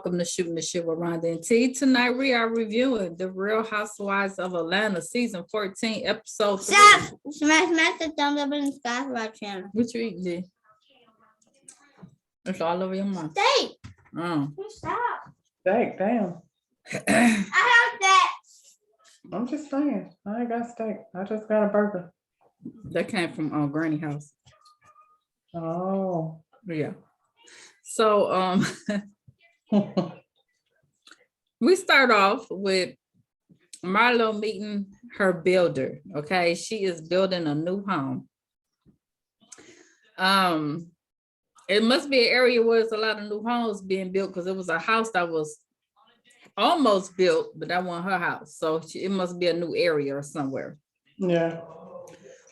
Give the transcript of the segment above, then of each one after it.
welcome to Shooting the Shit with Rhonda and T. Tonight we are reviewing The Real Housewives of Atlanta, season 14, episode 3. Stop! Smash the thumbs up and subscribe to our channel. What you eat, G? It's all over your mouth. Steak. Oh. Stop. Steak, damn. I have that. I'm just saying, I ain't got steak. I just got a burger. That came from Granny house. Oh. Yeah. So we start off with Marlo meeting her builder. Okay, she is building a new home. It must be an area where there's a lot of new homes being built, because it was a house that was almost built, but that wasn't her house. So it must be a new area or somewhere. Yeah.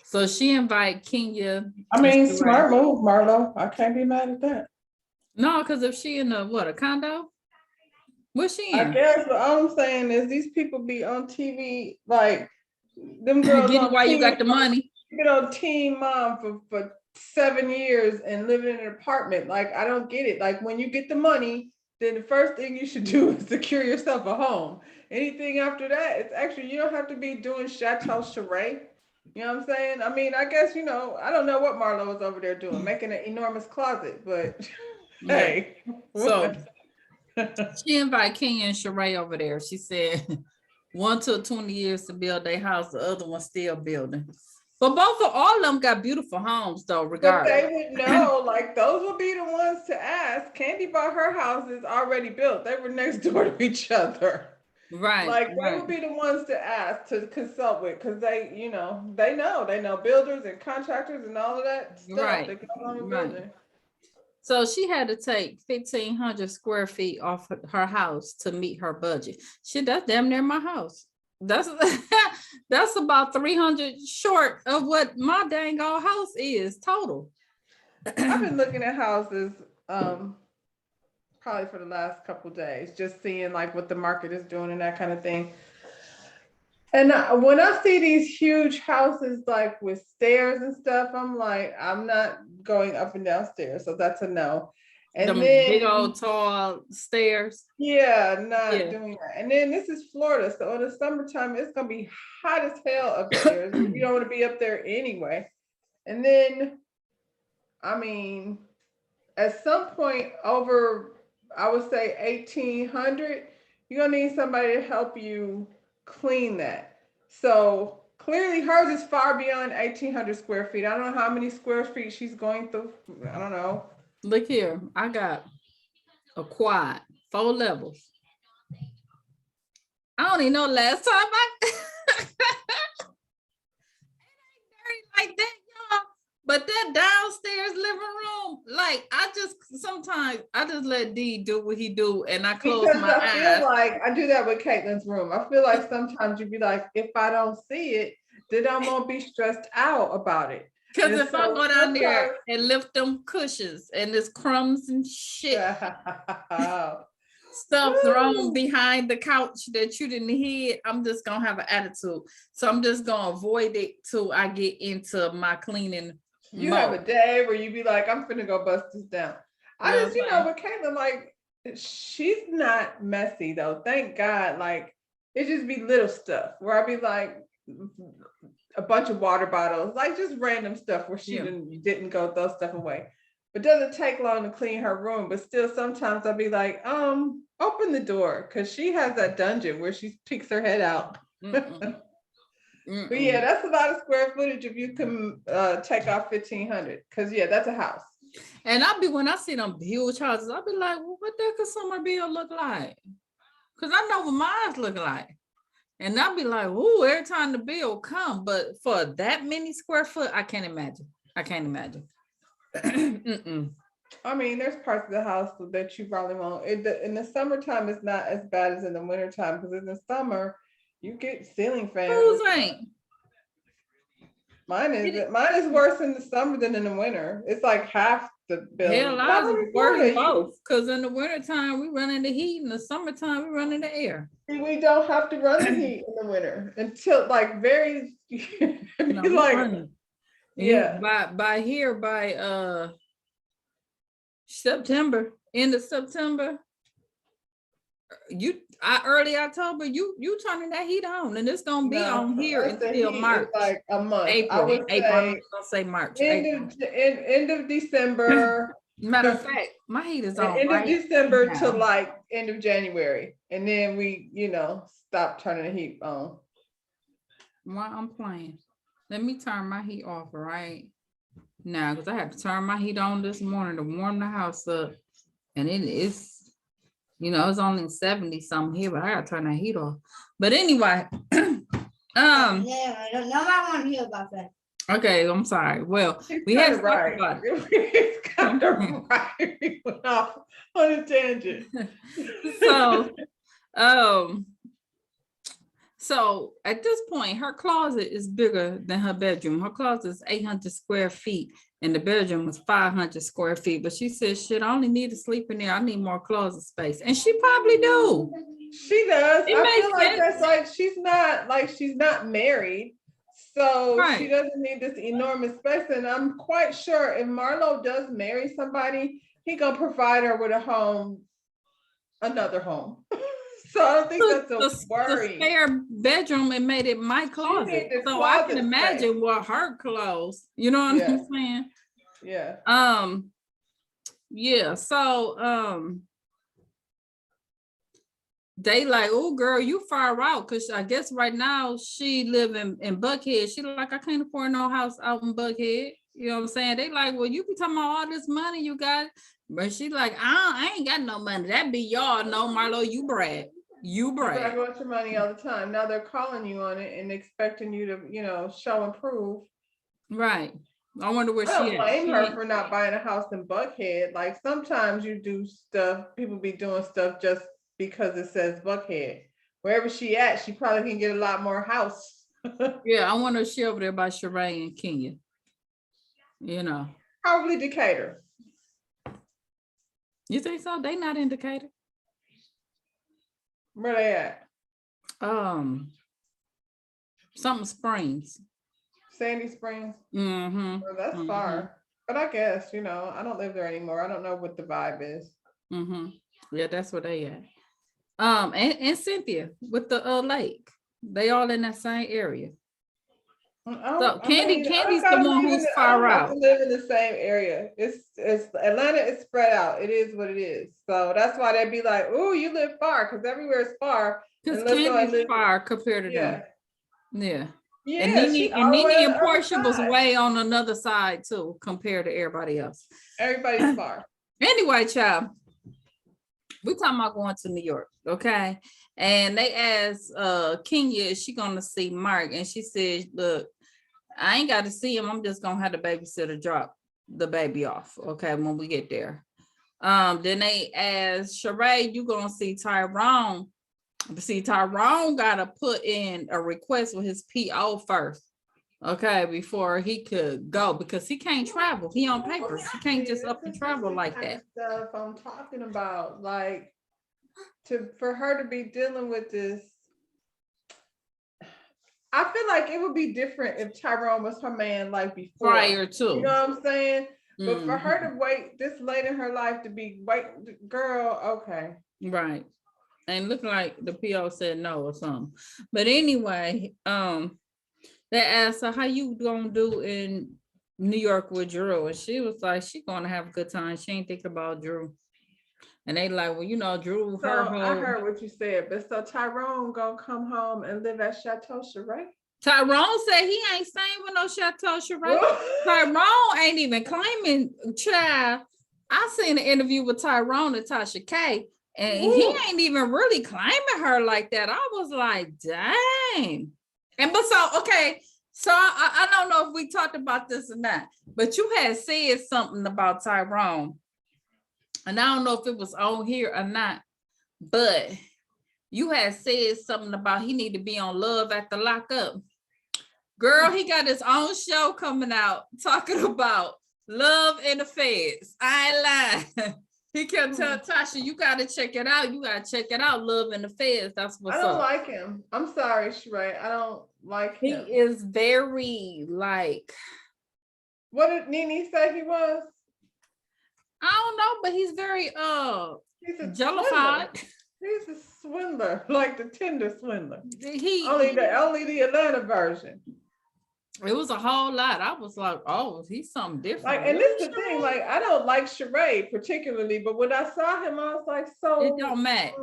So she invited Kenya. I mean, smart move, Marlo. I can't be mad at that. No, because if she in a condo? What's she in? I guess what I'm saying is these people be on TV like them girls. Get it while you got the money. You know, Teen Mom for 7 years and living in an apartment. Like, I don't get it. Like, when you get the money, then the first thing you should do is secure yourself a home. Anything after that, it's actually, you don't have to be doing Chateau Charest. You know what I'm saying? I mean, I guess, you know, I don't know what Marlo was over there doing, making an enormous closet, but hey. So she invited Kenya and Sheree over there. She said one took 20 years to build their house, the other one still building. But all of them got beautiful homes though, regardless. But they would know, like, those would be the ones to ask. Candy bought her house is already built. They were next door to each other. Right. Like, they would be the ones to ask, to consult with, because they know builders and contractors and all of that stuff that goes on with building. So she had to take 1,500 square feet off her house to meet her budget. Shit, that's damn near my house. That's about 300 short of what my dang old house is total. I've been looking at houses probably for the last couple of days, just seeing like what the market is doing and that kind of thing. And when I see these huge houses like with stairs and stuff, I'm like, I'm not going up and down stairs. So that's a no. And them then big old tall stairs. Yeah, doing that. And then this is Florida. So in the summertime, it's gonna be hot as hell upstairs. You don't want to be up there anyway. And then, I mean, at some point over, I would say 1,800, you're gonna need somebody to help you clean that. So clearly hers is far beyond 1,800 square feet. I don't know how many square feet she's going through. I don't know. Look here, I got a quad, 4 levels. I don't even know last time it ain't dirty like that, y'all. But that downstairs living room, like sometimes I just let D do what he do and I close my eyes. I feel like I do that with Caitlin's room. I feel like sometimes you'd be like, if I don't see it, then I won't be stressed out about it. Because if I go down there and lift them cushions and there's crumbs and shit, stuff thrown behind the couch that you didn't hit, I'm just going to have an attitude. So I'm just going to avoid it till I get into my cleaning You mode. Have a day where you be like, I'm finna go bust this down. I just, with Caitlin, like, she's not messy though. Thank God. Like, it just be little stuff where I be like, a bunch of water bottles, like just random stuff where she didn't go throw stuff away. It doesn't take long to clean her room, but still sometimes I'll be like, open the door, because she has that dungeon where she peeks her head out. But yeah, that's a lot of square footage if you can take off 1,500, because that's a house. And when I see them huge houses, I'll be like, well, what the heck does summer bill look like? Because I know what mine look like. And I'll be like, ooh, every time the bill come, but for that many square foot, I can't imagine. I mean, there's parts of the house that you probably won't. In the summertime, it's not as bad as in the wintertime, because in the summer, you get ceiling fans. Who's ain't? Mine is worse in the summer than in the winter. It's like half the bill. Hell, ours is worse than both. Because in the wintertime, we run into heat. In the summertime, we run into air. We don't have to run the heat in the winter until like very by September, end of September, early October, you turning that heat on, and it's gonna be No, on for here us, the until heat March, is like a month. I April, would April. I'm say not gonna say March, end April. of end of December. Matter of fact, my heat is on End of right December to now. like end of January, and then we, stop turning the heat on. While I'm playing, let me turn my heat off right now because I had to turn my heat on this morning to warm the house up, and it is. It's only 70 something here, but I gotta turn that heat off. But anyway, Yeah, I don't know. I want to hear about that. okay, I'm sorry. Well, It's we had kinda right. about it. It's kind of right. We went off on a tangent. So at this point, her closet is bigger than her bedroom. Her closet is 800 square feet, and the bedroom was 500 square feet. But she said, "Shit, I only need to sleep in there. I need more closet space," and she probably do. She does. It I makes feel like sense. that's like she's not married, so she Right. doesn't need this enormous space. And I'm quite sure if Marlo does marry somebody, he gonna provide her with a home, another home. So I don't think that's a The worry. spare bedroom and made it my closet. need the So I can closet imagine space. what her clothes, you know what Yeah. I'm saying? Yeah. Yeah. So they like, oh girl, you far out. Cause I guess right now she live in Buckhead. She like, I can't afford no house out in Buckhead. You know what I'm saying? They like, well, you be talking about all this money you got. But she like, I ain't got no money. That be y'all. No, Marlo, you brag. You brag. I want your money all the time. Now they're calling you on it and expecting you to, show and prove. Right. I wonder where I don't she blame at. her for not buying a house in Buckhead. Like sometimes you do stuff, people be doing stuff just because it says Buckhead. Wherever she at, she probably can get a lot more house. Yeah, I wonder if she over there by Sheree and Kenya. Probably Decatur. You think so? They not in Decatur. Where they at? Something Springs. Sandy Springs. Mm-hmm. Well, that's far. But I guess, I don't live there anymore. I don't know what the vibe is. Mm-hmm. Yeah, that's where they at. And Cynthia with the lake. They all in that same area. So Candy's the one who's far out. To live in the same area. It's Atlanta is spread out. It is what it is. So that's why they'd be like, "Oh, you live far," because everywhere is far. Because Candy's far compared to them. Yeah. Yeah. And Nene and Portia was way on another side too, compared to everybody else. Everybody's far. Anyway, child, we talking about going to New York, okay? And they asked Kenya, is she gonna see Mark? And she said, look, I ain't got to see him. I'm just gonna have the babysitter drop the baby off, okay, when we get there. Then they asked Sheree, you gonna see Tyrone? See, Tyrone gotta put in a request with his PO first, okay, before he could go, because he can't travel. He on papers. He can't just up and travel like that. Stuff I'm talking about, like for her to be dealing with this. I feel like it would be different if Tyrone was her man like before. Prior to. You know what I'm saying? But for her to wait this late in her life to be girl, okay. Right. And look like the PO said no or something. But anyway, they asked her, how you gonna do in New York with Drew? And she was like, she gonna have a good time. She ain't thinking about Drew. And they like, well, Drew, so I heard what you said, but so Tyrone gonna come home and live at Chateau Sheree? Tyrone said he ain't staying with no Chateau Sheree. Tyrone ain't even claiming, child. I seen an interview with Tyrone and Tasha K, and he ain't even really claiming her like that. I was like, dang. And but so, okay, so I don't know if we talked about this or not, but you had said something about Tyrone. And I don't know if it was on here or not, but you had said something about he need to be on Love at the Lockup. Girl, he got his own show coming out talking about love in the feds. I ain't lying. He kept telling Tasha, you got to check it out. You got to check it out. Love in the feds. That's what's up. I don't like him. I'm sorry, Sheree. I don't like him. He is very like. What did Nene say he was? I don't know, but he's very jellified. He's a swindler, like the Tinder swindler. He Only the Atlanta version. It was a whole lot. I was like, oh, he's something different. Like, and this is the thing, like, I don't like Sheree particularly, but when I saw him, I was like, so it don't match.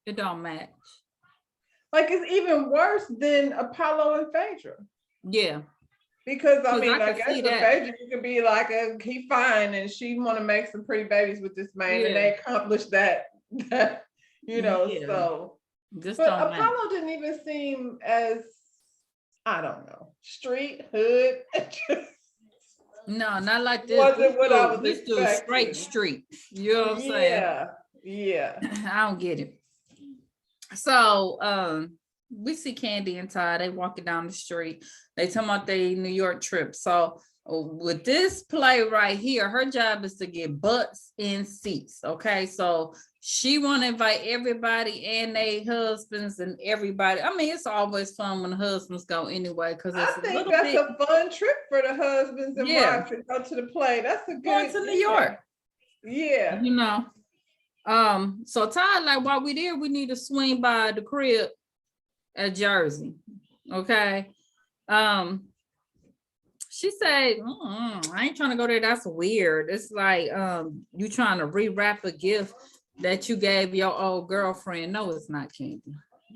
It don't match. Like, it's even worse than Apollo and Phaedra. Yeah. Because I mean, I guess with Phaedra, you could be like, he fine, and she want to make some pretty babies with this man, and they accomplished that, you know. So, but Apollo didn't even seem as, I don't know, street hood. No, not like this. Wasn't what I was expecting. This dude straight street. You know what I'm saying? Yeah. I don't get it. So we see Candy and Ty, they walking down the street. They talking about their New York trip. So with this play right here, her job is to get butts in seats. Okay, so she want to invite everybody and their husbands and everybody. I mean, it's always fun when the husbands go anyway, because I think that's a fun trip for the husbands and wives to go to the play. That's a good going to New York. Yeah. You know. So Ty, like, while we there, we need to swing by the crib at Jersey. Okay. She said, I ain't trying to go there. That's weird. It's like you trying to rewrap a gift that you gave your old girlfriend. No, it's not, Candy.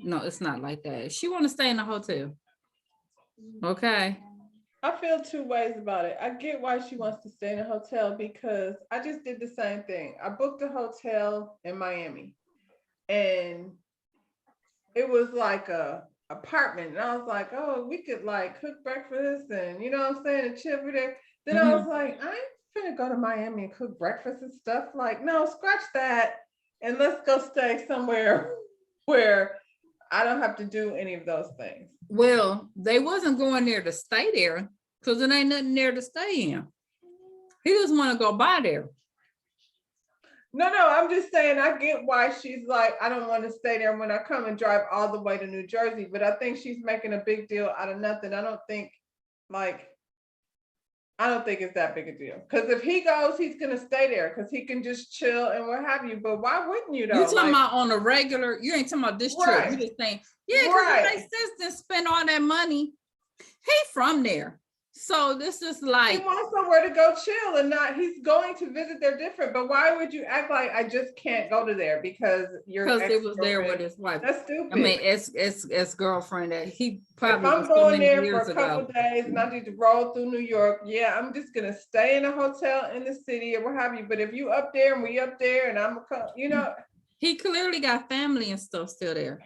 No, it's not like that. She want to stay in the hotel. Okay. I feel two ways about it. I get why she wants to stay in a hotel, because I just did the same thing. I booked a hotel in Miami, and it was like a apartment, and I was like, oh, we could like cook breakfast and, you know what I'm saying, and chill over there. Then I was like, I ain't finna go to Miami and cook breakfast and stuff. Like, no, scratch that, and let's go stay somewhere where I don't have to do any of those things. Well, they wasn't going there to stay there, because it ain't nothing there to stay in. He just want to go by there. No, I'm just saying, I get why she's like, I don't want to stay there when I come and drive all the way to New Jersey, but I think she's making a big deal out of nothing. I don't think it's that big a deal. Because if he goes, he's going to stay there because he can just chill and what have you. But why wouldn't you though? You're talking about on a regular, you ain't talking about this trip. You just saying, yeah, because it makes sense to spend all that money. He from there. So this is like, he wants somewhere to go chill, and not, he's going to visit there different. But why would you act like I just can't go to there because it was there with his wife? That's stupid. I mean, it's girlfriend that he probably. If I'm going there for a couple days and I need to roll through New York, yeah, I'm just gonna stay in a hotel in the city or what have you. But if you up there and we up there and I'm, you know, he clearly got family and stuff still there.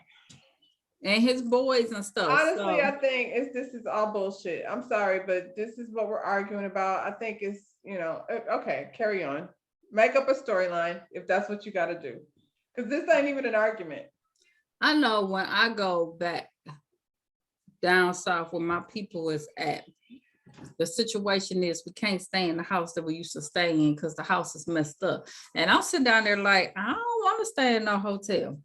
And his boys and stuff. Honestly, I think this is all bullshit. I'm sorry, but this is what we're arguing about. I think it's, you know, okay, carry on. Make up a storyline if that's what you got to do. Because this ain't even an argument. I know when I go back down south where my people is at, the situation is we can't stay in the house that we used to stay in because the house is messed up. And I'm sitting down there like, I don't want to stay in no hotel.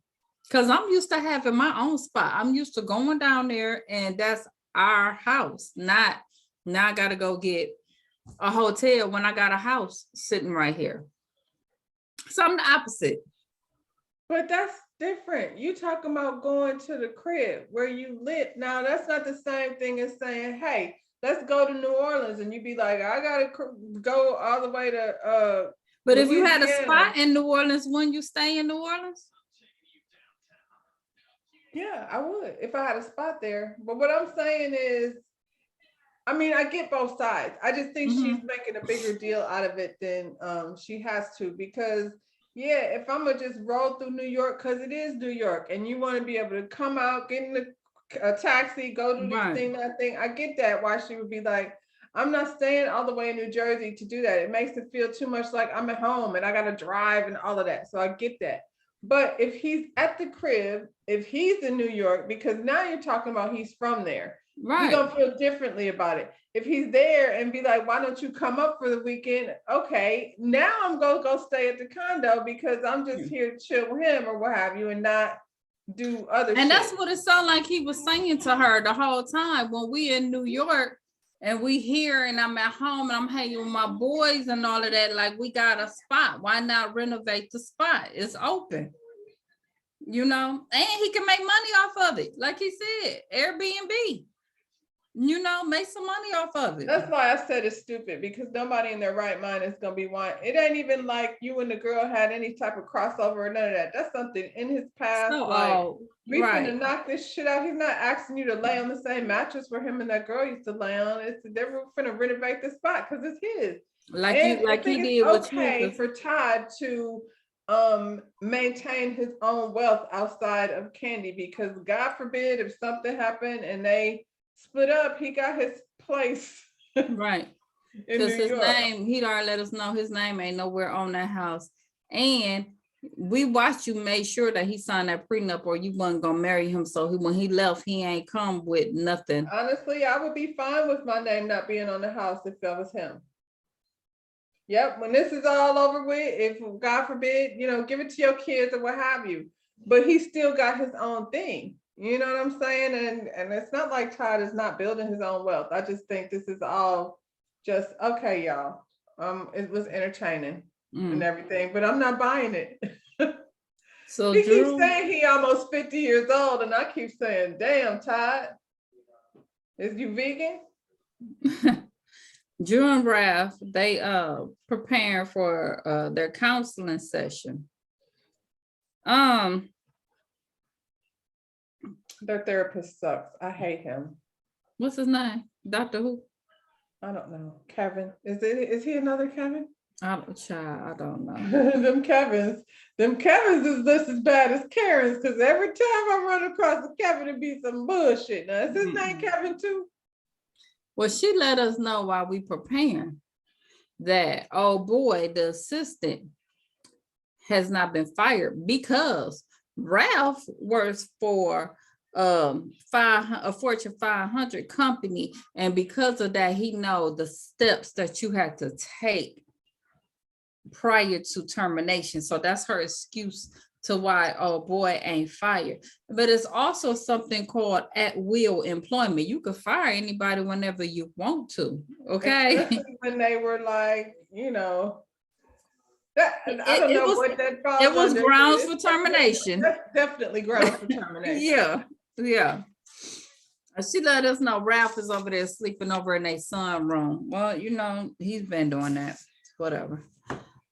Because I'm used to having my own spot. I'm used to going down there and that's our house. Not now I got to go get a hotel when I got a house sitting right here. So I'm the opposite. But that's different. You talking about going to the crib where you live. Now that's not the same thing as saying, hey, let's go to New Orleans. And you be like, I got to go all the way to But if you had a spot in New Orleans, wouldn't you stay in New Orleans? Yeah, I would if I had a spot there. But what I'm saying is, I mean, I get both sides. I just think she's making a bigger deal out of it than she has to. Because, yeah, if I'm going to just roll through New York, because it is New York, and you want to be able to come out, get in a taxi, go do this thing, that thing. I get that, why she would be like, I'm not staying all the way in New Jersey to do that. It makes it feel too much like I'm at home and I got to drive and all of that. So I get that. But if he's at the crib, if he's in New York, because now you're talking about he's from there, you're going to feel differently about it. If he's there and be like, why don't you come up for the weekend? Okay, now I'm going to go stay at the condo because I'm just here to chill with him or what have you and not do other shit. And that's what it sounded like he was saying to her the whole time. When we in New York and we here and I'm at home and I'm hanging with my boys and all of that, like we got a spot. Why not renovate the spot? It's open. you know, and he can make money off of it. Like he said, Airbnb, you know, make some money off of it. That's why I said it's stupid, because nobody in their right mind is gonna be wanting. It ain't even like you and the girl had any type of crossover or none of that. That's something in his past. So, like we right. finna knock this shit out. He's not asking you to lay on the same mattress where him and that girl used to lay on. It's they're finna renovate the spot because it's his. Like And you, like I think he it's did with okay you. for Todd to maintain his own wealth outside of Candy, because God forbid if something happened and they split up, he got his place. Right. In Because New his York. name, he'd already let us know his name ain't nowhere on that house. And we watched you make sure that he signed that prenup or you wasn't gonna marry him. So when he left, he ain't come with nothing. Honestly, I would be fine with my name not being on the house if that was him. Yep, when this is all over with, if God forbid, you know, give it to your kids or what have you, but he still got his own thing. You know what I'm saying? And it's not like Todd is not building his own wealth. I just think this is all just okay, y'all. It was entertaining and everything, but I'm not buying it. So he Drew, keeps saying he almost 50 years old, and I keep saying, damn, Todd, is you vegan? Drew and Ralph, they preparing for their counseling session. Their therapist sucks. I hate him. What's his name? Dr. Who? I don't know. Kevin. Is he another Kevin? I don't know. Them Kevins is just as bad as Karen's, because every time I run across a Kevin, it be some bullshit. Now, is his name Kevin too? Well, she let us know while we preparing that, oh boy, the assistant has not been fired because Ralph works for a Fortune 500 company, and because of that, he knows the steps that you have to take prior to termination. So that's her excuse to why, oh boy, ain't fired. But it's also something called at will employment. You could fire anybody whenever you want to. Okay. Especially when they were like, you know, that I don't know what that falls It was under. grounds for termination. That's definitely grounds for termination. Yeah. She let us know Ralph is over there sleeping over in their son room. Well, you know, he's been doing that. Whatever.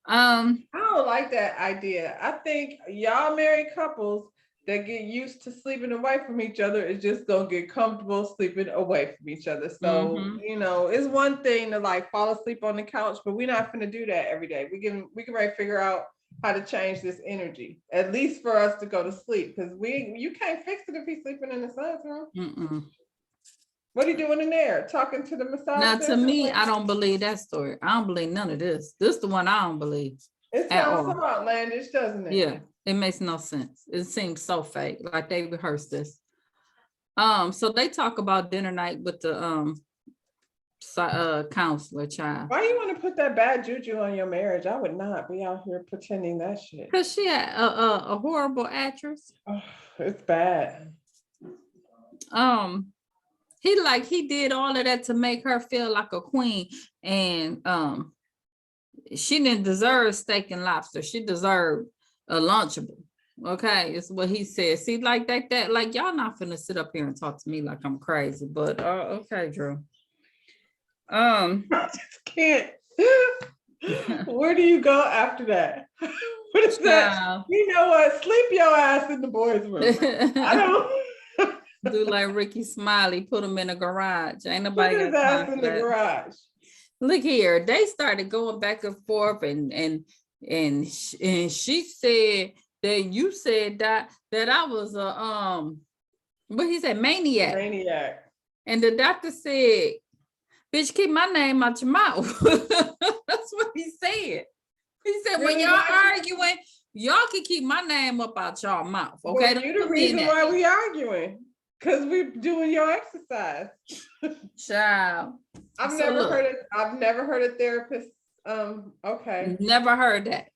I don't like that idea. I think y'all married couples that get used to sleeping away from each other is just gonna get comfortable sleeping away from each other. So you know, it's one thing to like fall asleep on the couch, but we're not gonna do that every day. We can really figure out how to change this energy, at least for us to go to sleep, because you can't fix it if he's sleeping in the son's room. What are you doing in there? Talking to the massage? Now, to me, I don't believe that story. I don't believe none of this. This is the one I don't believe. It sounds so outlandish, doesn't it? Yeah, it makes no sense. It seems so fake, like they rehearsed this. So they talk about dinner night with the counselor child. Why you want to put that bad juju on your marriage? I would not be out here pretending that shit. Because she had a horrible actress. Oh, it's bad. He did all of that to make her feel like a queen, and she didn't deserve steak and lobster. She deserved a Lunchable. Okay, it's what he said. See, like that, like y'all not finna sit up here and talk to me like I'm crazy, but okay, Drew. I just can't. Where do you go after that? What is that? You know what? Sleep your ass in the boys' room. I don't. Do like Ricky Smiley, put him in a garage. Ain't nobody put his ass in the garage. Look here, they started going back and forth, and she said that you said that I was a what he said, maniac. And the doctor said, bitch, keep my name out your mouth. That's what he said. He said, when y'all arguing, y'all can keep my name up out y'all mouth. Okay. Well, you're the reason why we arguing. Because we're doing your exercise. Child. I've never heard a therapist. Okay. Never heard that.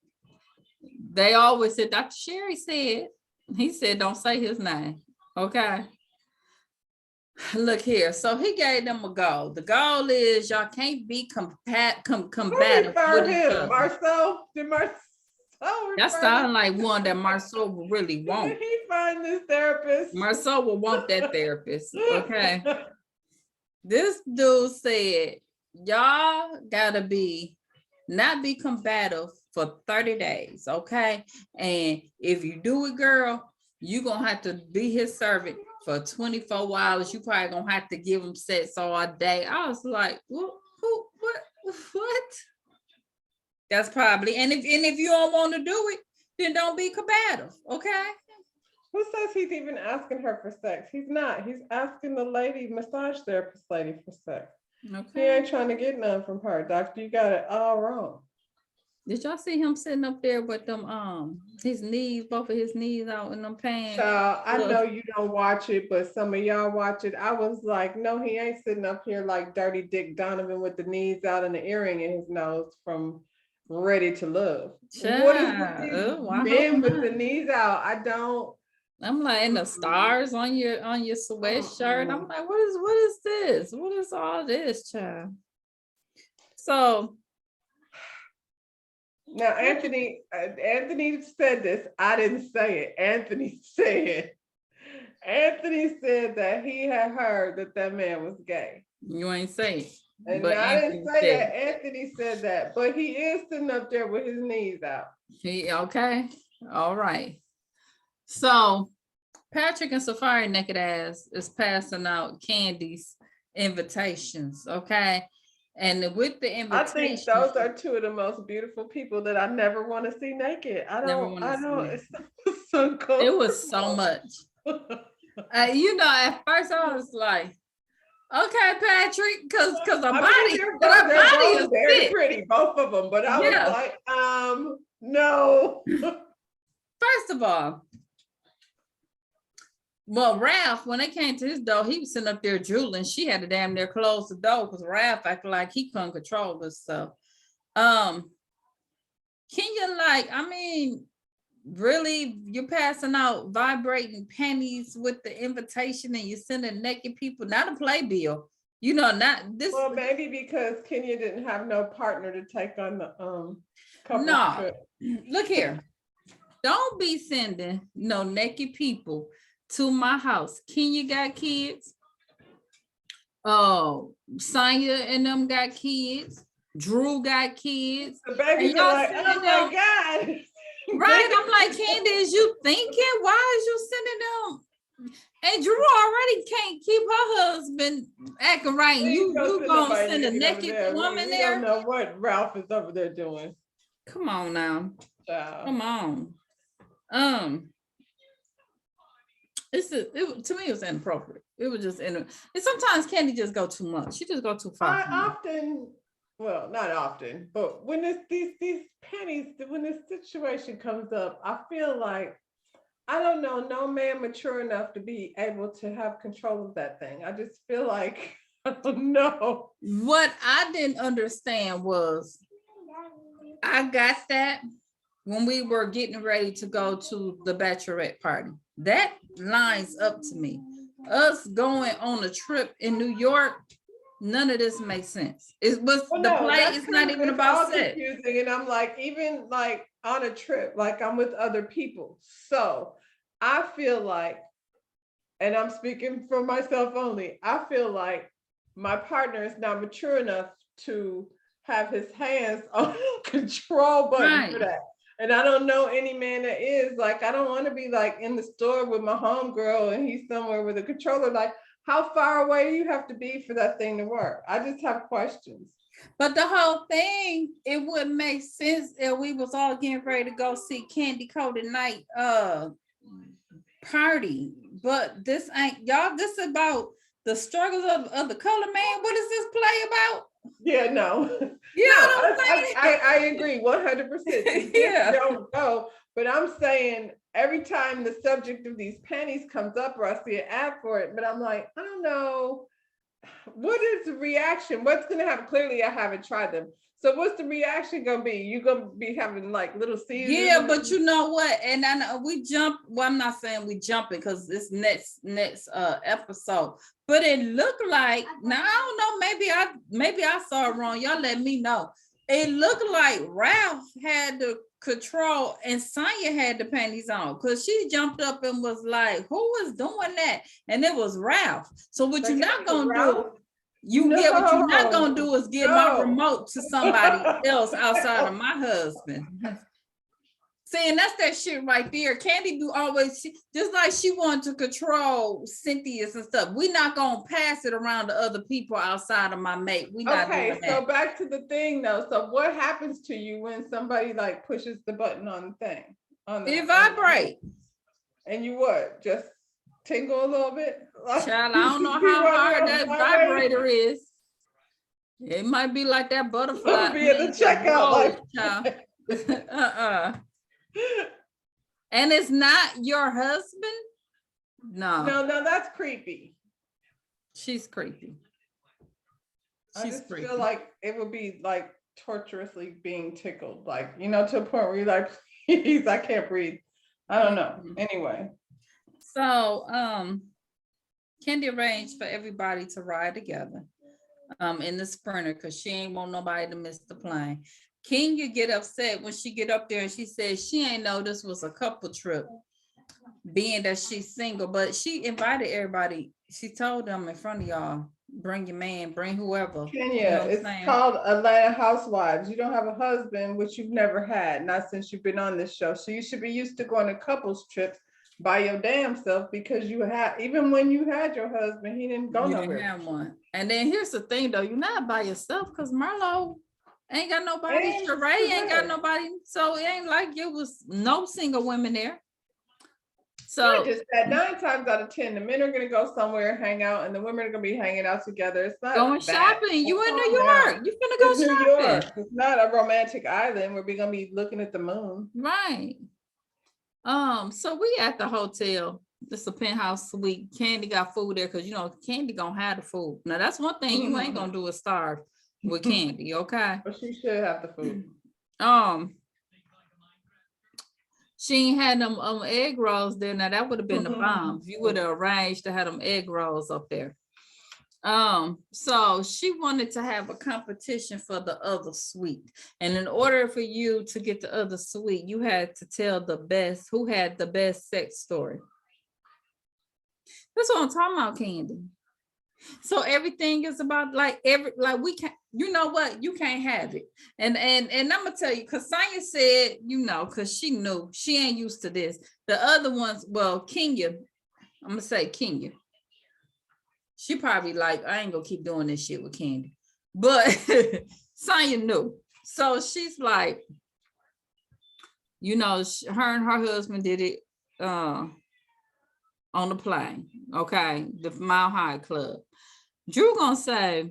They always said, Dr. Sherry said, he said, don't say his name. Okay. Look here. So he gave them a goal. The goal is y'all can't be combative. Who referred him? Marcel? Did Marcel That sounds like one that Marcel will really want. Where he find this therapist? Marcel will want that therapist. Okay. This dude said, y'all gotta not be combative for 30 days. Okay. And if you do it, girl, you're gonna have to be his servant for 24 hours. You probably gonna have to give him sex all day. I was like, what? That's probably, and if you don't want to do it, then don't be combative, okay? Who says he's even asking her for sex? He's not. He's asking the massage therapist lady for sex. Okay. He ain't trying to get none from her, doctor. You got it all wrong. Did y'all see him sitting up there with them his knees, both of his knees out in them pants? Child, I know you don't watch it, but some of y'all watch it. I was like, no, he ain't sitting up here like Dirty Dick Donovan with the knees out and the earring in his nose from Ready to Love. Child. What is with these men with the knees out? I'm like, and the stars on your sweatshirt. I'm like, what is this? What is all this, child? So now Anthony said this. I didn't say it. Anthony said that he had heard that man was gay. You ain't say it. And I didn't say that. Anthony said that, but he is sitting up there with his knees out. Okay. All right. So Patrick and Safari Naked Ass is passing out Candy's invitations. Okay. And with the invitation, I think those are two of the most beautiful people that I never want to see naked. I don't. It's so cool. It was so much. At first I was like, okay, Patrick, because our body is very pretty, both of them. But I was like, no. First of all, well, Ralph, when they came to his door, he was sitting up there drooling. She had to damn near close the door because Ralph acted like he couldn't control himself. Can you really, you're passing out vibrating panties with the invitation and you're sending naked people, not a playbill. Not this. Well, maybe because Kenya didn't have no partner to take on the couple trip. Look here. Don't be sending no naked people to my house. Kenya got kids. Sonya and them got kids. Drew got kids. The babies are like, oh my God. Right? I'm like, Candy, is you thinking? Why is you sending them? And Drew already can't keep her husband acting right. You gonna send a naked woman there? I don't know what Ralph is over there doing. Come on now. Come on. To me, it was inappropriate. It was just and sometimes Candy just go too much. She just go too far. Not often, but when it's these pennies, when this situation comes up, I feel like I don't know no man mature enough to be able to have control of that thing. I just feel like I don't know. What I didn't understand was I got that when we were getting ready to go to the bachelorette party. That lines up to me. Us going on a trip in New York, none of this makes sense. It's not even about sex. Confusing. And I'm like, even like on a trip, like I'm with other people. So I feel like, and I'm speaking for myself only, I feel like my partner is not mature enough to have his hands on the control button for that. And I don't know any man that is. Like, I don't want to be like in the store with my homegirl and he's somewhere with a controller. Like, how far away do you have to be for that thing to work? I just have questions. But the whole thing, it wouldn't make sense if we was all getting ready to go see Candy Coated Night party. But this ain't, y'all, this is about the struggles of the color man. What is this play about? Yeah, no. Yeah, I agree 100%. Yeah, don't go. But I'm saying every time the subject of these panties comes up, or I see an ad for it, but I'm like, I don't know. What is the reaction? What's going to happen? Clearly, I haven't tried them. So what's the reaction going to be? You going to be having like little seizures? Yeah, but you know what? And I know we jump. Well, I'm not saying we jumping because this next episode. But it looked like, now I don't know, maybe I saw it wrong. Y'all let me know. It looked like Ralph had the control, and Sonya had the panties on because she jumped up and was like, who was doing that? And it was Ralph. So what you're not gonna do, what you're not gonna do is give my remote to somebody else outside of my husband. See, and that's that shit right there. Candy do always, just like she wanted to control Cynthia's and stuff. We not gonna pass it around to other people outside of my mate. We not doing that. So back to the thing though. So what happens to you when somebody like pushes the button on the thing? It vibrate. And you what? Just tingle a little bit? Child, I don't know how hard that vibrator is. It might be like that butterfly. Be at the checkout, like. And it's not your husband? No, that's creepy. She's creepy. I just feel like it would be like torturously being tickled, like, you know, to a point where you're like, please, I can't breathe. I don't know. Anyway. So Candy arranged for everybody to ride together in the Sprinter because she ain't want nobody to miss the plane. Kenya get upset when she get up there and she says she ain't know this was a couple trip, being that she's single, but she invited everybody. She told them in front of y'all, bring your man, bring whoever. Kenya, you know it's called Atlanta Housewives. You don't have a husband, which you've never had, not since you've been on this show. So you should be used to going to couples trips by your damn self, because you had, even when you had your husband, he didn't go nowhere. Didn't have one. And then here's the thing though, you're not by yourself because Marlo ain't got nobody. Sheree ain't got nobody. So it ain't like it was no single women there. So just that 9 times out of 10, the men are gonna go somewhere, hang out, and the women are gonna be hanging out together. It's not going shopping. You in New York. You finna go shopping. New York. It's not a romantic island where we're gonna be looking at the moon. Right. So we at the hotel. It's a penthouse suite. Candy got food there because you know Candy gonna have the food. Now that's one thing you ain't gonna do is starve with Candy, okay? But she should have the food. She ain't had them egg rolls there. Now that would have been the bomb. You would have arranged to have them egg rolls up there. So she wanted to have a competition for the other suite. And in order for you to get the other suite, you had to tell the best, who had the best sex story. That's what I'm talking about, Candy. So everything is about like we can't, you know what, you can't have it. And I'm gonna tell you, because Sonya said, you know, because she knew she ain't used to this. The other ones, well, Kenya, I'm gonna say Kenya. She probably like, I ain't gonna keep doing this shit with Candy. But Sonya knew. So she's like, you know, her and her husband did it on the plane, okay, the Mile High Club. Drew gonna say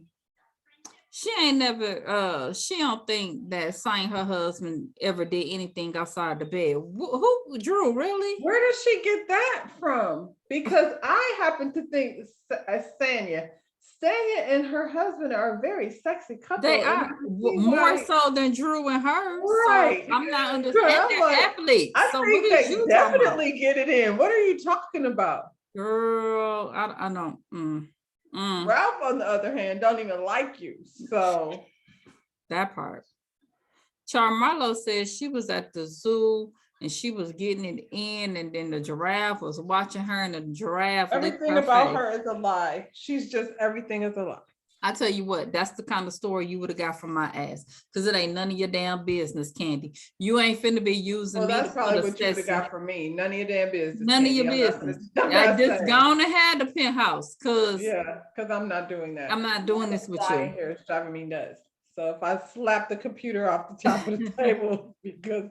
she ain't never, she don't think that Sonya, her husband, ever did anything outside the bed. Who Drew, really? Where does she get that from? Because I happen to think Sanya and her husband are a very sexy couple. They are more so than Drew and her. Right. So I'm not understanding. They're like, athletes. I so think they definitely get it in. What are you talking about? Girl, I don't. Ralph, on the other hand, don't even like you. So that part. Marlo says she was at the zoo and she was getting it in, and then the giraffe was watching her, and the giraffe. Everything about her is a lie. She's just, everything is a lie. I tell you what, that's the kind of story you would have got from my ass, because it ain't none of your damn business, Candy. You ain't finna be using me. That's probably what you would have got from me. None of your damn business. None of your business. I just gone and had the penthouse, because I'm not doing that. I'm not doing this with you. Here, it's driving me nuts. So if I slap the computer off the top of the table, because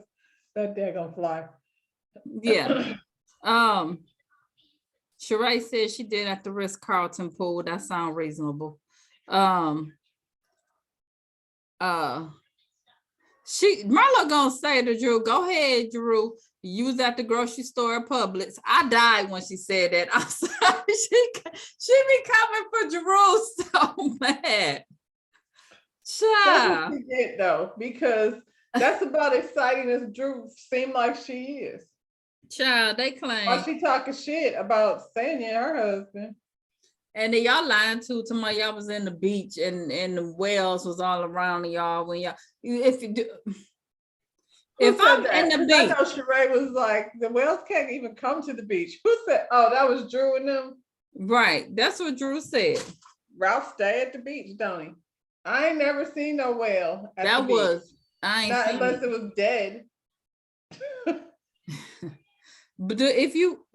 that daggone fly. Yeah. Sheree said she did at the Ritz-Carlton pool. That sounds reasonable. Marlo gonna say to Drew, go ahead, Drew. You was at the grocery store at Publix. I died when she said that. I'm sorry. She be coming for Drew so bad. That's what she did though, because that's about exciting as Drew seemed like she is. Child, they claim. Why she talking shit about Sanya and her husband? And then y'all lying to my y'all was in the beach and the whales was all around y'all when y'all, if you do, If said I'm that? in the 'Cause I beach, know Sheree was like, the whales can't even come to the beach. Who said? Oh, that was Drew and them. right? That's what Drew said. Ralph stay at the beach, don't he? I ain't never seen no whale at the That beach. was I ain't Not seen unless it. it was dead. But if you,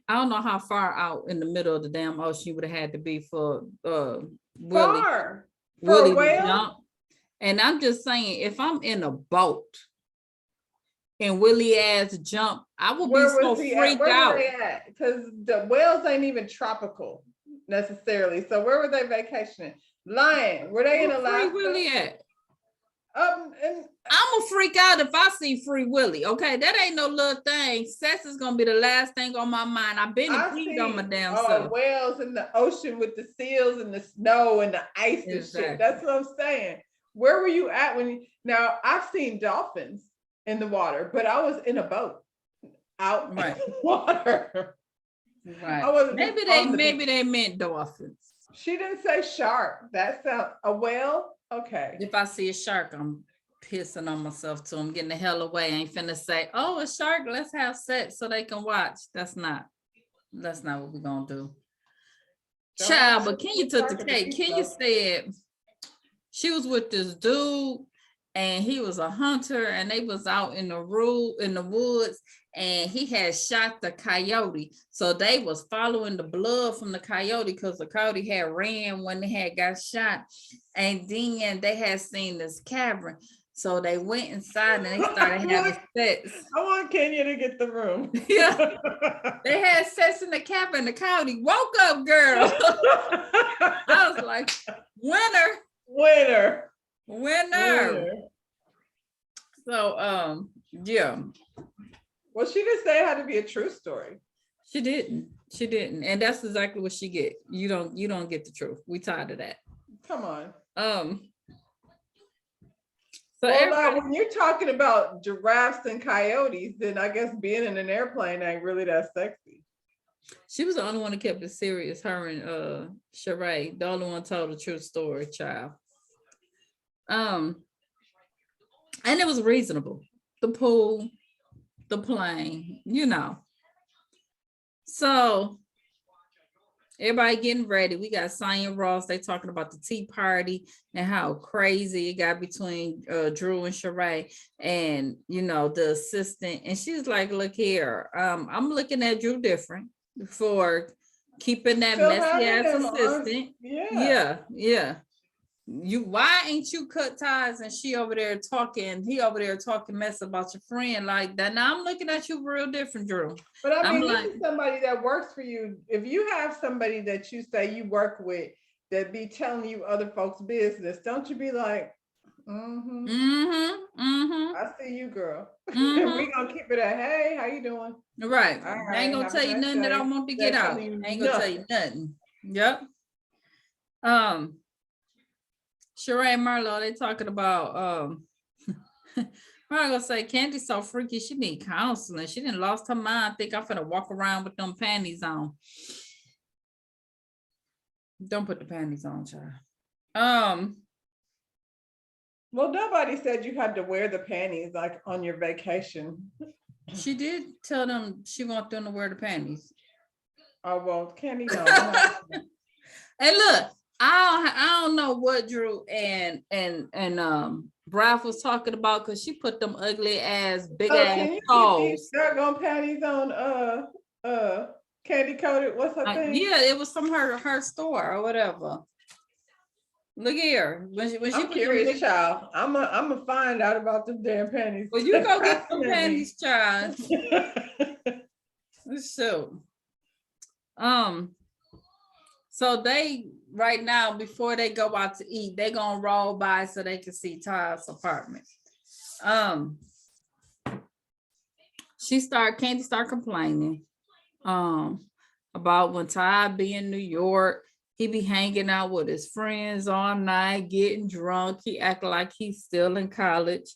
I don't know how far out in the middle of the damn ocean you would have had to be for Willie Far for Willie a to whale. jump. And I'm just saying, if I'm in a boat and Willie ass jump, I will be Where so was he at? freaked Where out. were they at? Because the whales ain't even tropical necessarily. So where were they vacationing? Lion. Were they in Where Free Alaska? Willie at? And I'm gonna freak out if I see Free Willie. Okay, that ain't no little thing. Sex is gonna be the last thing on my mind. I've been I peed see on my damn self. whales in the ocean with the seals and the snow and the ice and Exactly. shit. That's what I'm saying. Where were you at when you, now I've seen dolphins in the water, but I was in a boat out Right. in the water. Right. I wasn't Maybe on the they meant dolphins. She didn't say shark. That sounds a whale. Okay. If I see a shark, I'm pissing on myself too. I'm getting the hell away. I ain't finna say, oh, a shark, let's have sex so they can watch. That's not what we're gonna do. Don't Child, have but to Kenya be took the shark at the cake. beach, Kenya though. said she was with this dude and he was a hunter and they was out in the woods and he had shot the coyote. So they was following the blood from the coyote because the coyote had ran when they had got shot. And then they had seen this cavern. So they went inside and they started having sex. I want Kenya to get the room. Yeah. They had sex in the cavern. The coyote woke up, girl. I was like, winner. So yeah. Well, she didn't say it had to be a true story. She didn't. And that's exactly what she get. You don't get the truth. We tired of that. Come on. So well, like, when you're talking about giraffes and coyotes, then I guess being in an airplane ain't really that sexy. She was the only one that kept it serious, her and Sheree. The only one told the true story, child. And it was reasonable. The pool, the plane, So everybody getting ready. We got Sonya Ross. They talking about the tea party and how crazy it got between Drew and Sheree and the assistant. And she's like, look here, I'm looking at Drew different for keeping that Still messy having ass them on. assistant. Yeah. Why ain't you cut ties and he over there talking mess about your friend like that? Now I'm looking at you real different, Drew. But I mean, this is somebody that works for you. If you have somebody that you say you work with that be telling you other folks' business, don't you be like, I see you, girl. We gonna keep it at, hey, how you doing? Right. All I ain't gonna tell you nothing that I want to get out. I ain't gonna tell you nothing. Yep. Sheree and Marlo, they talking about Marlo say Candy's so freaky, she need counseling. She didn't lost her mind. Think I'm finna walk around with them panties on. Don't put the panties on, child. Well, nobody said you had to wear the panties like on your vacation. She did tell them she want them to wear the panties. Oh well, Candy don't. Hey, look, I don't know what Drew and Ralph was talking about because she put them ugly ass big ass toes. Doggone panties on candy coated. What's her thing? Yeah, it was from her store or whatever. Look here. I'm curious, child. I'm a find out about them damn panties. Well, you go get some panties, child. So, so they right now before they go out to eat, they gonna roll by so they can see Todd's apartment. Candy start complaining about when Todd be in New York. He be hanging out with his friends all night, getting drunk. He act like he's still in college.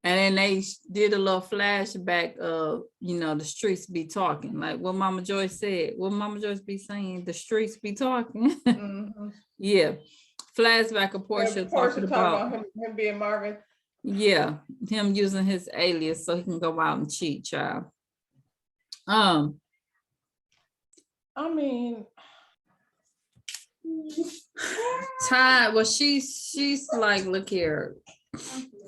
And then they did a little flashback of, the streets be talking. Like what Mama Joyce said. What Mama Joyce be saying? The streets be talking. Mm-hmm. Yeah. Flashback of Portia talking about him being Marvin. Yeah, him using his alias so he can go out and cheat, child. I mean, Ty, well, she's like, look here,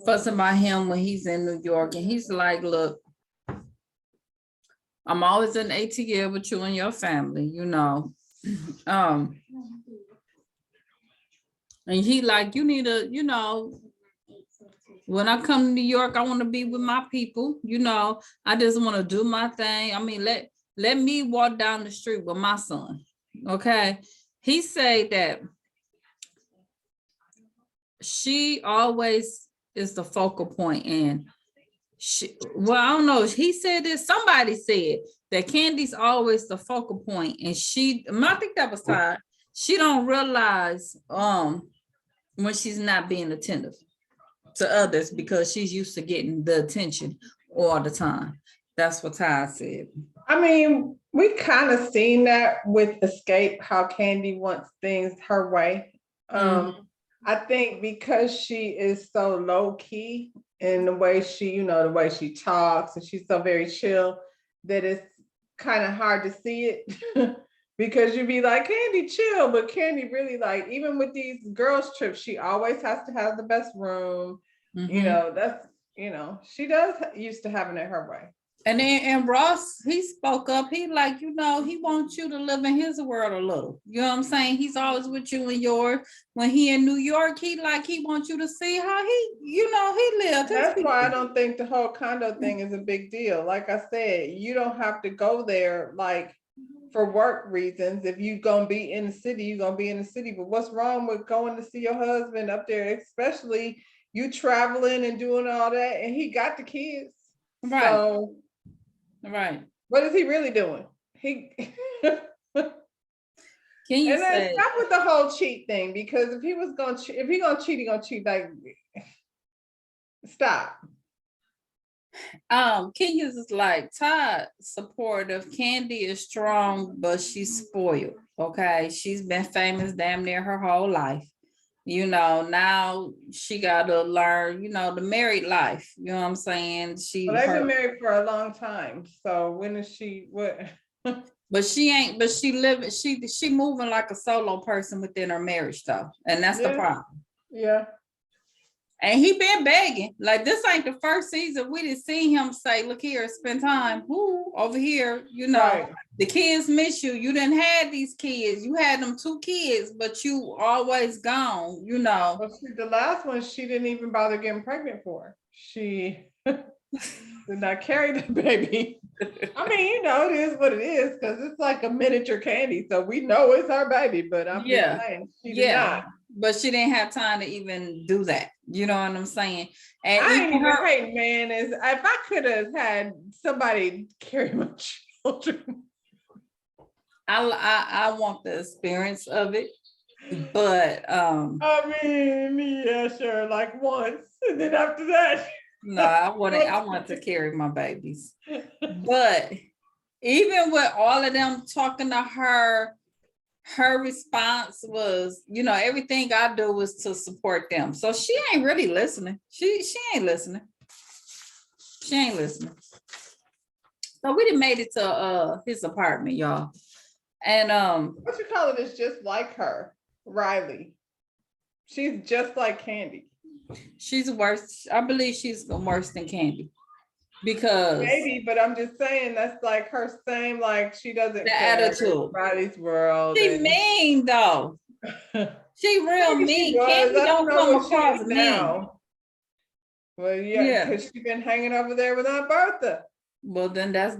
fussing about him when he's in New York, and he's like, look, I'm always in ATL with you and your family, you know. And he like, you need to, you know, when I come to New York, I want to be with my people, you know. I just want to do my thing. I mean, let me walk down the street with my son. Okay. He said that she always is the focal point, and well, I don't know. He said this, somebody said that Candy's always the focal point, and I think that was Todd. She don't realize when she's not being attentive to others because she's used to getting the attention all the time. That's what Ty said. I mean, we kind of seen that with Escape, how Candy wants things her way. I think because she is so low key in the way she, you know, the way she talks, and she's so very chill, that it's kind of hard to see it. Because you'd be like, Candy, chill, but Candy really, like, even with these girls trips, she always has to have the best room. You know, that's, you know, she does used to having it her way. And then and Ross, he spoke up. He like, you know, he wants you to live in his world a little. You know what I'm saying? He's always with you in yours. When he in New York, he wants you to see how he, you know, he lived. That's why I don't think the whole condo thing is a big deal. Like I said, you don't have to go there like for work reasons. If you gonna be in the city, you're gonna be in the city. But what's wrong with going to see your husband up there, especially you traveling and doing all that, and he got the kids. Right. So, right. What is he really doing? He Can you and then say stop with the whole cheat thing, because if he gonna cheat, he gonna cheat. Like, stop. Kenya's is like, Todd supportive, Candy is strong, but she's spoiled. Okay. She's been famous damn near her whole life. You know, now she gotta learn, you know, the married life. You know what I'm saying? Well, they've been married for a long time. So when is she what? But she moving like a solo person within her marriage though. And that's the problem. Yeah. And he been begging. Like, this ain't the first season we didn't see him say, look here, spend time. Who over here, you know, right. The kids miss you. You didn't have these kids. You had them 2 kids, but you always gone, you know. Well, the last one, she didn't even bother getting pregnant for. She did not carry the baby. I mean, you know, it is what it is, because it's like a miniature Candy. So we know it's her baby, but I'm just saying she did not. But she didn't have time to even do that. You know what I'm saying? And I ain't even hating, man. Is if I could have had somebody carry my children. I want the experience of it. But I mean, yeah, sure, like once. And then after that. No, I want to carry my babies. But even with all of them talking to her response was, you know, everything I do was to support them. So she ain't really listening. She ain't listening. She ain't listening. So we done made it to his apartment, y'all. And what you call it is just like her, Riley. She's just like Candy. She's worse. I believe she's worse than Candy. Because maybe, but I'm just saying that's like her same, like she doesn't the attitude. Riley's world. She mean though. She real mean. Candy don't come across mean. Now. Well, yeah, because she's been hanging over there with Aunt Bertha. Well, then that's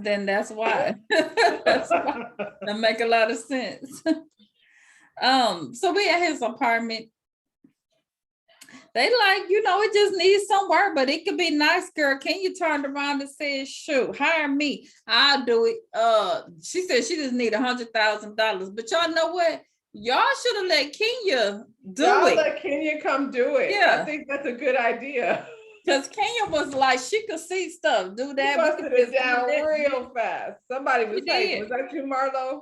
why. That's why. That make a lot of sense. So we at his apartment. They like, you know, it just needs some work, but it could be nice, girl. Can you turn around and say, shoot, hire me? I'll do it. She said she just need $100,000. But y'all know what? Y'all should have let Kenya do it. Let Kenya come do it. Yeah. I think that's a good idea. Because Kenya was like, she could see stuff, do that. She busted it down real fast. Somebody was saying, was that you, Marlo?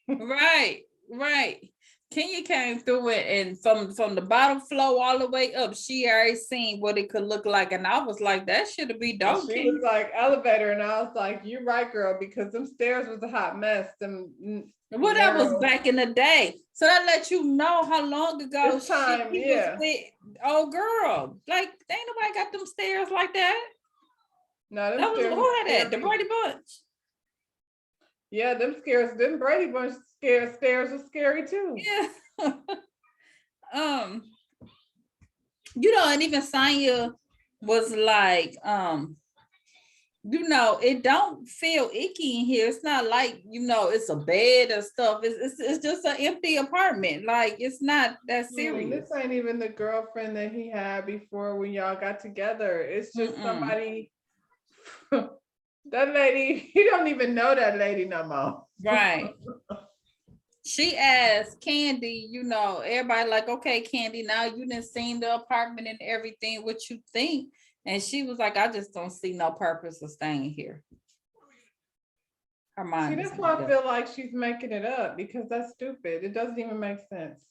Right. Kenya came through it, and from the bottom floor all the way up, she already seen what it could look like, and I was like, that should be And dope. she was like elevator, and I was like, you're right, girl, because them stairs was a hot mess. Well, that was back in the day, so that let you know how long ago This time, she yeah. was with old girl. Like, ain't nobody got them stairs like that. No, them That was stairs who was had that? The scary. Brady Bunch. Yeah, them Brady Bunch stairs are scary too. Yeah. You know, and even Sonya was like, you know, it don't feel icky in here. It's not like, you know, it's a bed or stuff. It's just an empty apartment. Like, it's not that serious. This ain't even the girlfriend that he had before when y'all got together. It's just somebody. That lady, he don't even know that lady no more. Right. She asked Candy, you know, everybody like, okay, Candy, now you done seen the apartment and everything, what you think? And she was like, I just don't see no purpose of staying here. Her mind. See, that's why I feel like she's making it up, because that's stupid. It doesn't even make sense.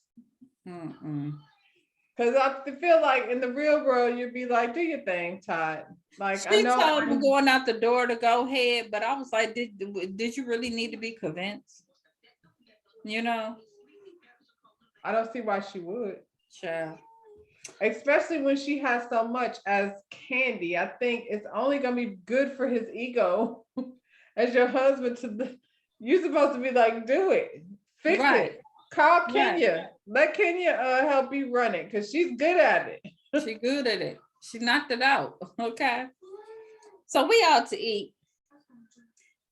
Because I feel like in the real world, you'd be like, do your thing, Todd. Like, she told me going out the door to go ahead, but I was like, did you really need to be convinced? You know? I don't see why she would. Sure. Especially when she has so much as Candy. I think it's only going to be good for his ego as your husband you're supposed to be like, do it. Fix it. Call Kenya. Right. Let Kenya help you run it, because she's good at it. She's good at it. She knocked it out. Okay. So we out to eat.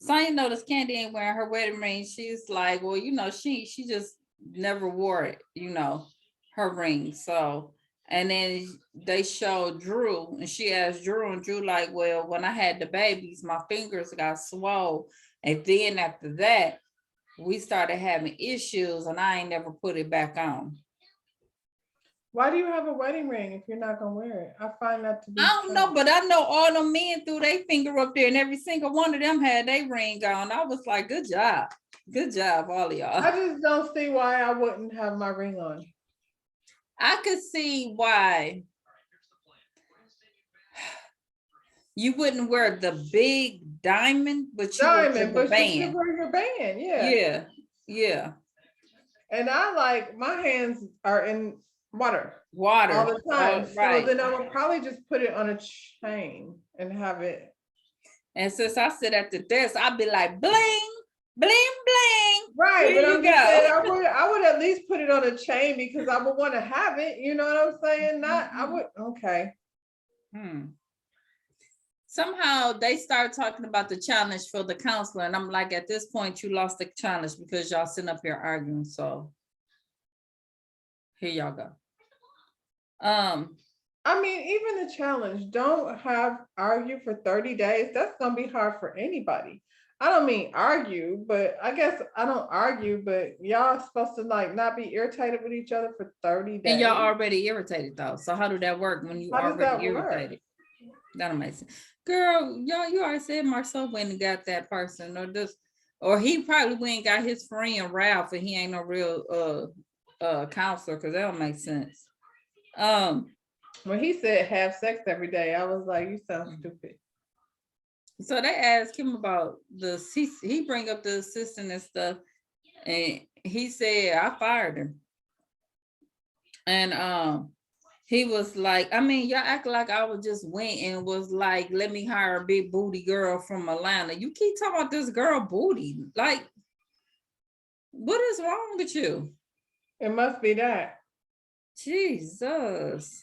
Sonya noticed Candy ain't wearing her wedding ring. She's like, well, you know, she just never wore it, you know, her ring. So, and then they showed Drew, and she asked Drew, and Drew like, well, when I had the babies, my fingers got swole. And then after that, we started having issues, and I ain't never put it back on. Why do you have a wedding ring if you're not gonna wear it? I find that to be. I don't know, but I know all the men threw their finger up there, and every single one of them had their ring on. I was like, good job, all of y'all. I just don't see why I wouldn't have my ring on. I could see why you wouldn't wear the big diamond, but you would wear the band. You wear your band, yeah. Yeah. And I like, my hands are in water all the time. Right. So then I would probably just put it on a chain and have it. And since I sit at the desk, I'd be like, bling, bling, bling. Right, but I'm just saying, I would at least put it on a chain, because I would want to have it. You know what I'm saying? I would. Okay. Somehow they start talking about the challenge for the counselor, and I'm like, at this point, you lost the challenge because y'all sitting up here arguing. So here y'all go. I mean, even the challenge, don't argue for 30 days. That's gonna be hard for anybody. I don't mean argue, but I guess I don't argue, but y'all supposed to like not be irritated with each other for 30 days. And y'all already irritated though. So how did that work when you already irritated? That don't make sense. Girl, you already said Marcel went and got that person, or he probably went and got his friend Ralph, and he ain't no real counselor, because that don't make sense. When he said have sex every day, I was like, you sound stupid. So they asked him about he bring up the assistant and stuff, and he said, I fired him. And he was like, I mean, y'all act like I was just went and was like, let me hire a big booty girl from Atlanta. You keep talking about this girl booty. Like, what is wrong with you? It must be that. Jesus.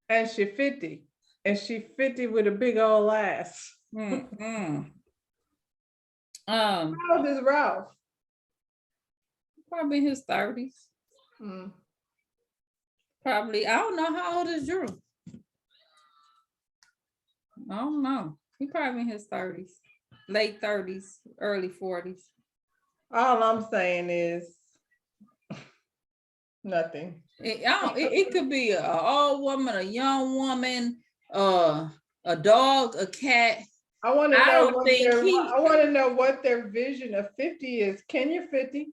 And she 50. And she 50 with a big old ass. How old is Ralph? Probably in his 30s. Probably. I don't know, how old is Drew? I don't know. He probably in his 30s, late 30s, early 40s. All I'm saying is nothing. It could be an old woman, a young woman, a dog, a cat. I want to know what their vision of 50 is. Can you 50?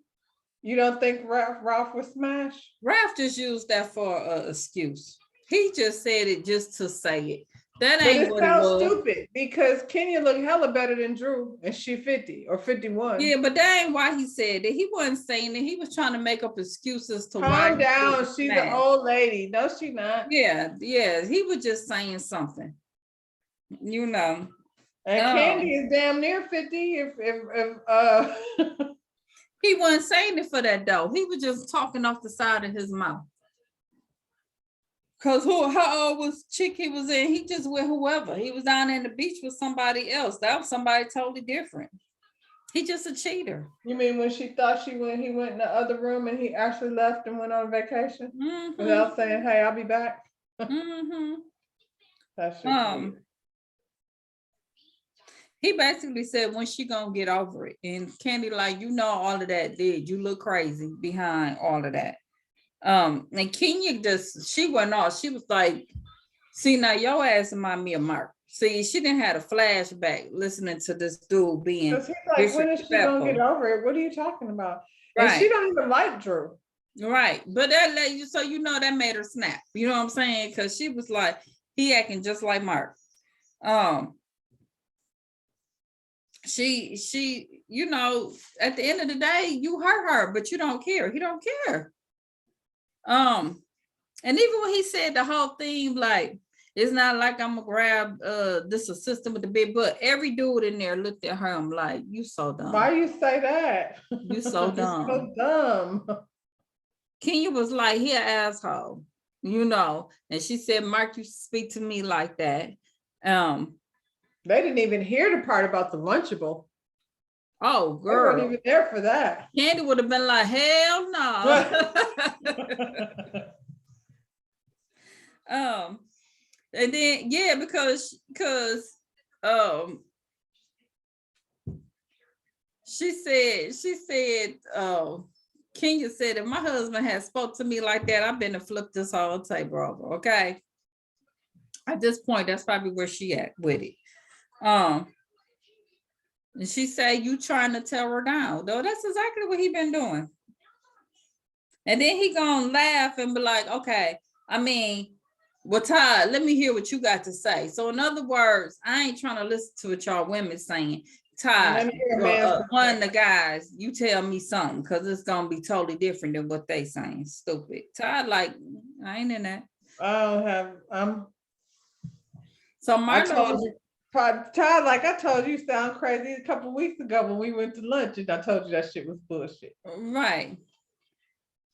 You don't think Ralph was smashed? Ralph just used that for an excuse. He just said it just to say it. That But ain't it what it sounds was. stupid because Kenya looked hella better than Drew, and she 50 or 51. Yeah, but that ain't why he said that. He wasn't saying it. He was trying to make up excuses to why. Calm down. She's an old lady. No, she not. Yeah, yeah. He was just saying something. You know. And Candy is damn near 50. He wasn't saying it for that though. He was just talking off the side of his mouth. Cause how old was chick he was in? He just with whoever. He was down in the beach with somebody else. That was somebody totally different. He just a cheater. You mean when she thought he went in the other room and he actually left and went on vacation without saying, "Hey, I'll be back." That's weird. He basically said, when she gonna get over it? And Candy like, you know, all of that did. You look crazy behind all of that. And Kenya she went off. She was like, see, now your ass remind me of Mark. See, she didn't have a flashback listening to this dude being. Because he's like, when is she gonna get over it? What are you talking about? Right. And she don't even like Drew. Right. But that let you, so you know that made her snap. You know what I'm saying? Because she was like, he acting just like Mark. She, you know, at the end of the day, you hurt her, but you don't care. He don't care. And even when he said the whole thing, like, it's not like I'm gonna grab this assistant with the big butt. Every dude in there looked at her. I'm like, you so dumb. Why you say that? You so dumb. So dumb. Kenya was like, he an asshole, you know. And she said, Mark, you speak to me like that. They didn't even hear the part about the Lunchable. Oh, girl. They weren't even there for that. Candy would have been like, hell no. And then, yeah, because she said, Kenya said, if my husband had spoke to me like that, I've been to flip this whole table over, okay? At this point, that's probably where she at with it. And she said, you trying to tear her down. Though that's exactly what he been doing. And then he gonna laugh and be like, okay, I mean, well, Todd, let me hear what you got to say. So in other words, I ain't trying to listen to what y'all women saying. Todd, one of the guys, you tell me something, because it's gonna be totally different than what they saying. Stupid. Todd, like, I ain't in that. I don't have, so Marlo, Todd, like I told you, sound crazy a couple of weeks ago when we went to lunch, and I told you that shit was bullshit. Right.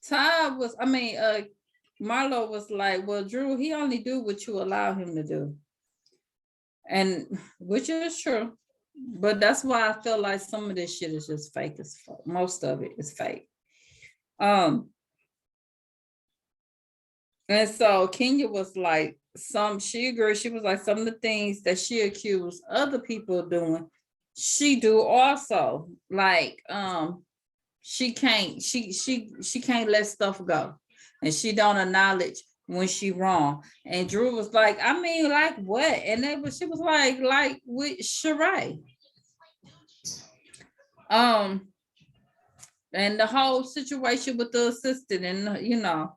Todd was, Marlo was like, well, Drew, he only do what you allow him to do. And which is true. But that's why I feel like some of this shit is just fake as fuck. Most of it is fake. And so Kenya was like, she agreed. She was like, some of the things that she accused other people of doing, she do also. Like, she can't let stuff go. And she don't acknowledge when she wrong. And Drew was like, I mean, like what? And she was like with Sheree. And the whole situation with the assistant, and you know,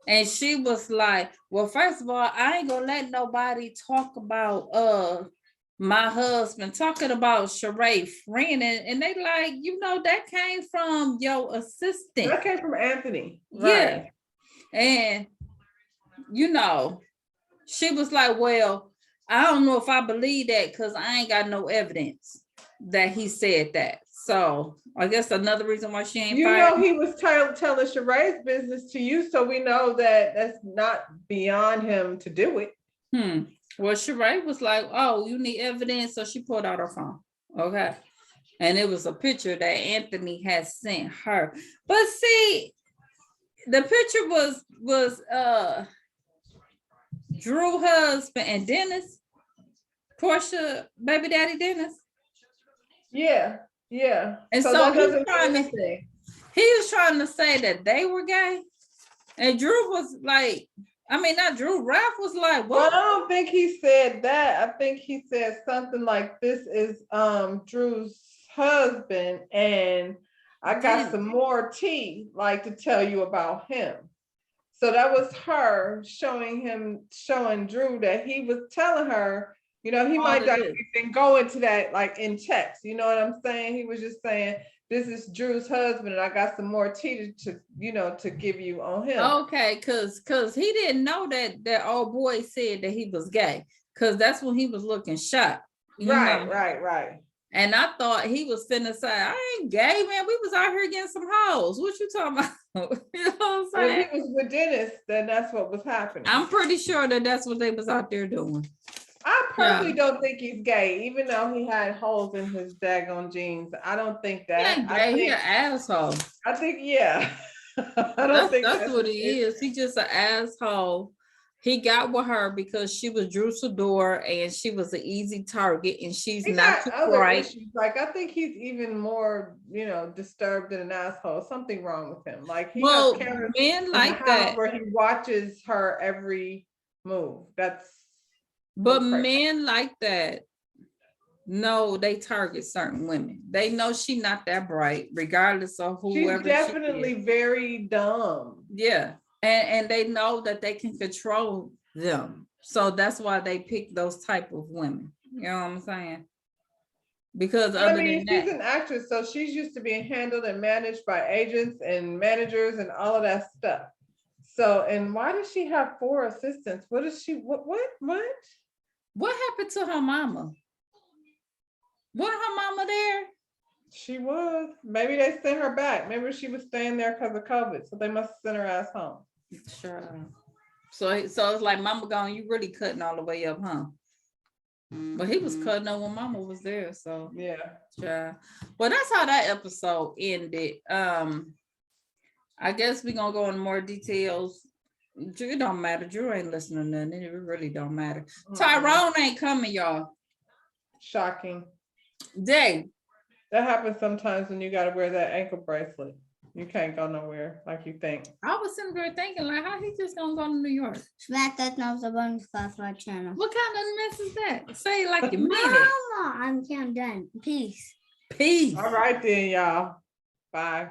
and she was like, well, first of all, I ain't gonna let nobody talk about my husband, talking about Sheree friend, and they like, you know, that came from your assistant. That came from Anthony. Yeah. Right. And you know, she was like, well, I don't know if I believe that because I ain't got no evidence that he said that. So I guess another reason why she ain't fired. You know, he was telling Sheree's business to you, so we know that that's not beyond him to do it. Well, Sheree was like, oh, you need evidence, so she pulled out her phone. Okay. And it was a picture that Anthony had sent her. But see, the picture was Drew husband and Dennis, Portia baby daddy Dennis. Yeah. And so he was trying to say that they were gay. And Drew was like, not Drew, Ralph was like, what? Well, I don't think he said that. I think he said something like, this is Drew's husband, and I got some more tea, like, to tell you about him. So that was her showing Drew that he was telling her, he might not even go into that like in text. You know what I'm saying? He was just saying, this is Drew's husband, and I got some more tea to give you on him. Okay, cause he didn't know that old boy said that he was gay, cause that's when he was looking shocked. Right. And I thought he was finna say, I ain't gay, man. We was out here getting some hoes. What you talking about? You know what I'm saying? If he was with Dennis, then that's what was happening. I'm pretty sure that's what they was out there doing. I personally don't think he's gay, even though he had holes in his daggone jeans. I don't think that. He ain't gay, he an asshole. I think, yeah. I don't think that's what he is. He just an asshole. He got with her because she was Drew Sidor and she was an easy target, and she's not too bright. Like, I think he's even more, disturbed than an asshole. Something wrong with him. Like, he well, has cameras men like that where he watches her every move. But men like that, no, they target certain women. They know she's not that bright, regardless of whoever. She's definitely very dumb. Yeah. And they know that they can control them. So that's why they pick those type of women. You know what I'm saying? Because she's an actress, so she's used to being handled and managed by agents and managers and all of that stuff. So, and why does she have 4 assistants? What is she? What? What happened to her mama? Wasn't her mama there? She was. Maybe they sent her back. Maybe she was staying there because of COVID. So they must have sent her ass home. Sure. So it's like, mama gone, you really cutting all the way up, huh? But he was cutting up when mama was there. So yeah. Sure. Well, that's how that episode ended. I guess we're gonna go into more details. It don't matter. Drew ain't listening to nothing. It really don't matter. Tyrone ain't coming, y'all. Shocking. Dang. That happens sometimes when you gotta wear that ankle bracelet. You can't go nowhere like you think. I was sitting there thinking, like, how he just gonna go to New York? Smack that nose up on the channel. What kind of mess is that? Say it like you mean it. I'm done. Peace. Peace. All right then, y'all. Bye.